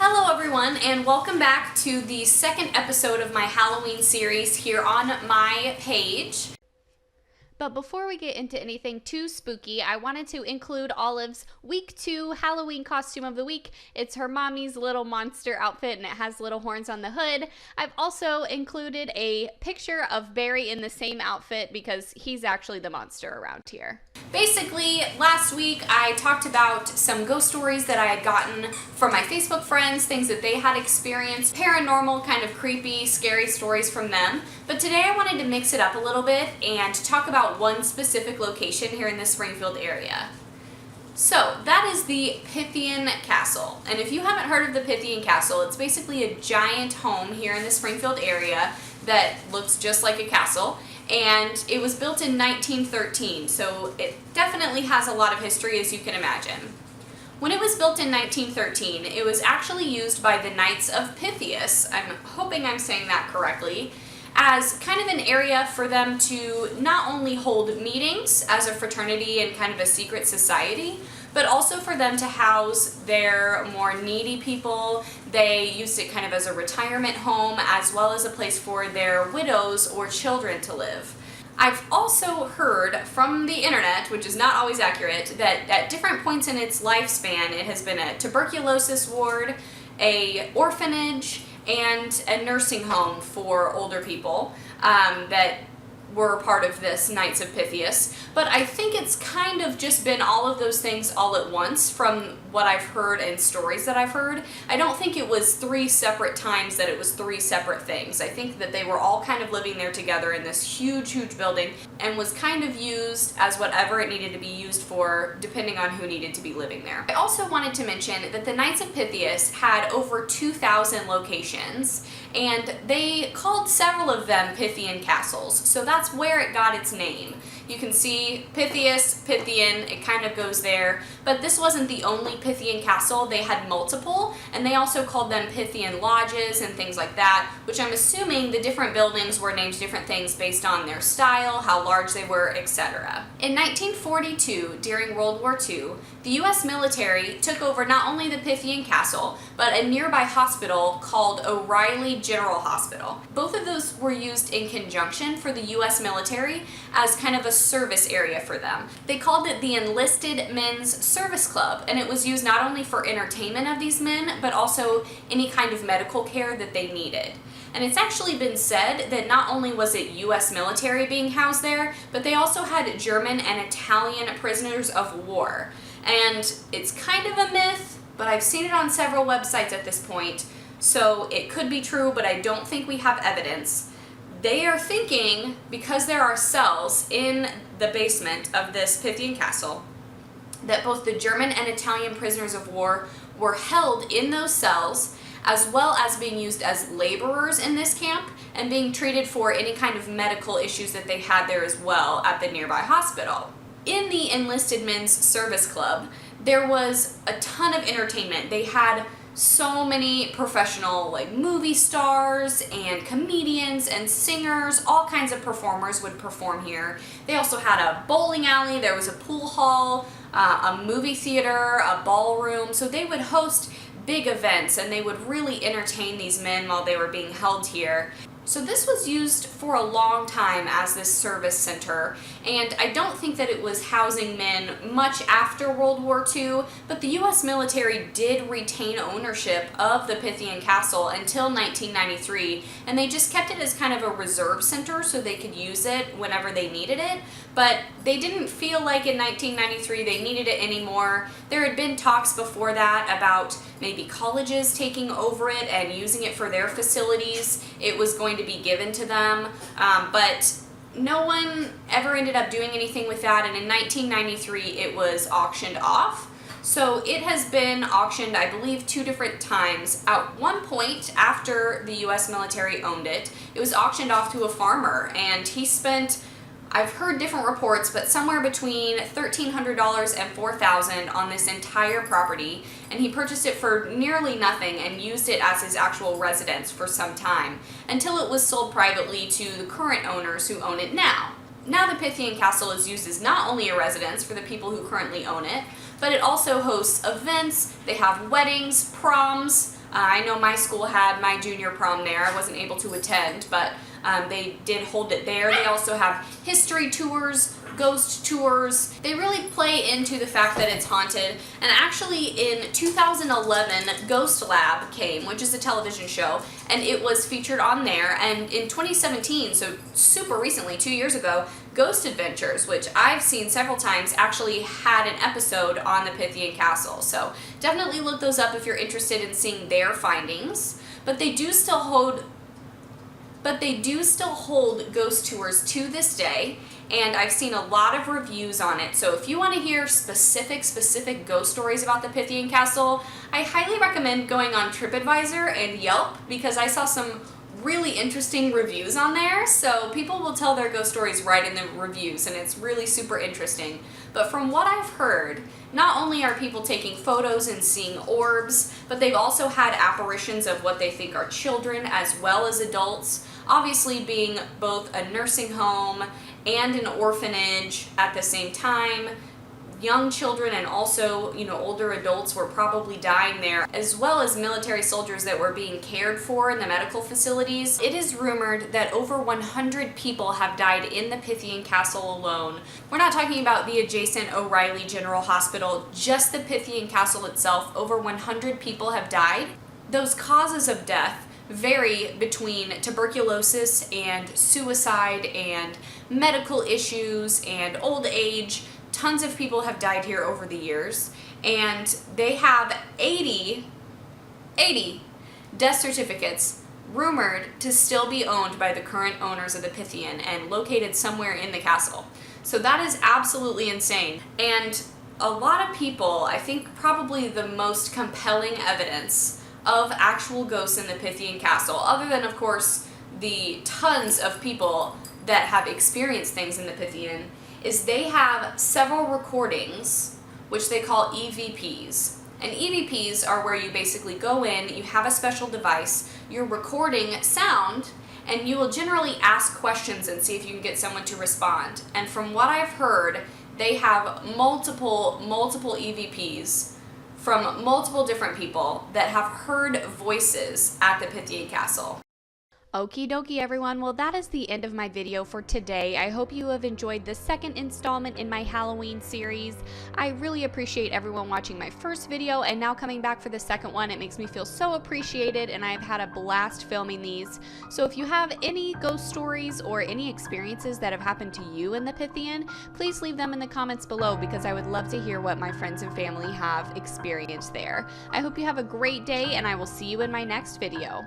Hello everyone, and welcome back to the second episode of my Halloween series here on my page. But before we get into anything too spooky, I wanted to include Olive's week 2 Halloween costume of the week. It's her mommy's little monster outfit and it has little horns on the hood. I've also included a picture of Barry in the same outfit because he's actually the monster around here. Basically, last week I talked about some ghost stories that I had gotten from my Facebook friends, things that they had experienced, paranormal, kind of creepy, scary stories from them. But today I wanted to mix it up a little bit and talk about one specific location here in the Springfield area. So that is the Pythian Castle. And if you haven't heard of the Pythian Castle, it's basically a giant home here in the Springfield area that looks just like a castle. And it was built in 1913, so it definitely has a lot of history, as you can imagine. When it was built in 1913, it was actually used by the Knights of Pythias, I'm hoping I'm saying that correctly, as kind of an area for them to not only hold meetings as a fraternity and kind of a secret society, but also for them to house their more needy people. They used it kind of as a retirement home as well as a place for their widows or children to live. I've also heard from the internet, which is not always accurate, that at different points in its lifespan it has been a tuberculosis ward, a orphanage, and a nursing home for older people that were part of this Knights of Pythias. But I think it's kind of just been all of those things all at once from what I've heard and stories that I've heard. I don't think it was 3 separate times that it was 3 separate things. I think that they were all kind of living there together in this huge building and was kind of used as whatever it needed to be used for depending on who needed to be living there. I also wanted to mention that the Knights of Pythias had over 2,000 locations, and they called several of them Pythian Castles, so that's where it got its name. You can see Pythias, Pythian, it kind of goes there, but this wasn't the only Pythian Castle. They had multiple, and they also called them Pythian Lodges and things like that, which I'm assuming the different buildings were named different things based on their style, how large they were, etc. In 1942, during World War II, the U.S. military took over not only the Pythian Castle, but a nearby hospital called O'Reilly General Hospital. Both of those were used in conjunction for the U.S. military as kind of a service area for them. They called it the Enlisted Men's Service Club, and it was used not only for entertainment of these men, but also any kind of medical care that they needed. And it's actually been said that not only was it U.S. military being housed there, but they also had German and Italian prisoners of war. And it's kind of a myth, but I've seen it on several websites at this point, so it could be true, but I don't think we have evidence. They are thinking, because there are cells in the basement of this Pythian Castle, that both the German and Italian prisoners of war were held in those cells, as well as being used as laborers in this camp and being treated for any kind of medical issues that they had there as well at the nearby hospital. In the Enlisted Men's Service Club, there was a ton of entertainment. They had so many professional movie stars and comedians and singers, all kinds of performers would perform here. They also had a bowling alley, there was a pool hall, a movie theater, a ballroom, so they would host big events and they would really entertain these men while they were being held here. So this was used for a long time as this service center, and I don't think that it was housing men much after World War II, but the U.S. military did retain ownership of the Pythian Castle until 1993, and they just kept it as kind of a reserve center so they could use it whenever they needed it, but they didn't feel like in 1993 they needed it anymore. There had been talks before that about maybe colleges taking over it and using it for their facilities. It was going to be given to them, but no one ever ended up doing anything with that, and in 1993 it was auctioned off. So it has been auctioned, I believe, 2 different times. At one point, after the U.S. military owned it, it was auctioned off to a farmer, and he spent, I've heard different reports, but somewhere between $1,300 and $4,000 on this entire property, and he purchased it for nearly nothing and used it as his actual residence for some time, until it was sold privately to the current owners who own it now. Now the Pythian Castle is used as not only a residence for the people who currently own it, but it also hosts events. They have weddings, proms, I know my school had my junior prom there. I wasn't able to attend, but they did hold it there. They also have history tours, ghost tours. They really play into the fact that it's haunted. And actually in 2011, Ghost Lab came, which is a television show, and it was featured on there. And in 2017, so super recently, 2 years ago, Ghost Adventures, which I've seen several times, actually had an episode on the Pythian Castle. So definitely look those up if you're interested in seeing their findings. But they do still hold ghost tours to this day, and I've seen a lot of reviews on it. So if you want to hear specific ghost stories about the Pythian Castle, I highly recommend going on TripAdvisor and Yelp, because I saw some really interesting reviews on there. So people will tell their ghost stories right in the reviews, and it's really super interesting. But from what I've heard, not only are people taking photos and seeing orbs, but they've also had apparitions of what they think are children as well as adults. Obviously, being both a nursing home and an orphanage at the same time, young children and also, older adults were probably dying there, as well as military soldiers that were being cared for in the medical facilities. It is rumored that over 100 people have died in the Pythian Castle alone. We're not talking about the adjacent O'Reilly General Hospital, just the Pythian Castle itself. Over 100 people have died. Those causes of death vary between tuberculosis and suicide and medical issues and old age. Tons of people have died here over the years, and they have 80 death certificates rumored to still be owned by the current owners of the Pythian and located somewhere in the castle. So that is absolutely insane. And a lot of people, I think probably the most compelling evidence of actual ghosts in the Pythian Castle, other than of course the tons of people that have experienced things in the Pythian, is they have several recordings, which they call EVPs. And EVPs are where you basically go in, you have a special device, you're recording sound, and you will generally ask questions and see if you can get someone to respond. And from what I've heard, they have multiple EVPs from multiple different people that have heard voices at the Pythian Castle. Okie dokie everyone, well that is the end of my video for today. I hope you have enjoyed the second installment in my Halloween series. I really appreciate everyone watching my first video and now coming back for the second one. It makes me feel so appreciated, and I've had a blast filming these. So if you have any ghost stories or any experiences that have happened to you in the Pythian, please leave them in the comments below, because I would love to hear what my friends and family have experienced there. I hope you have a great day, and I will see you in my next video.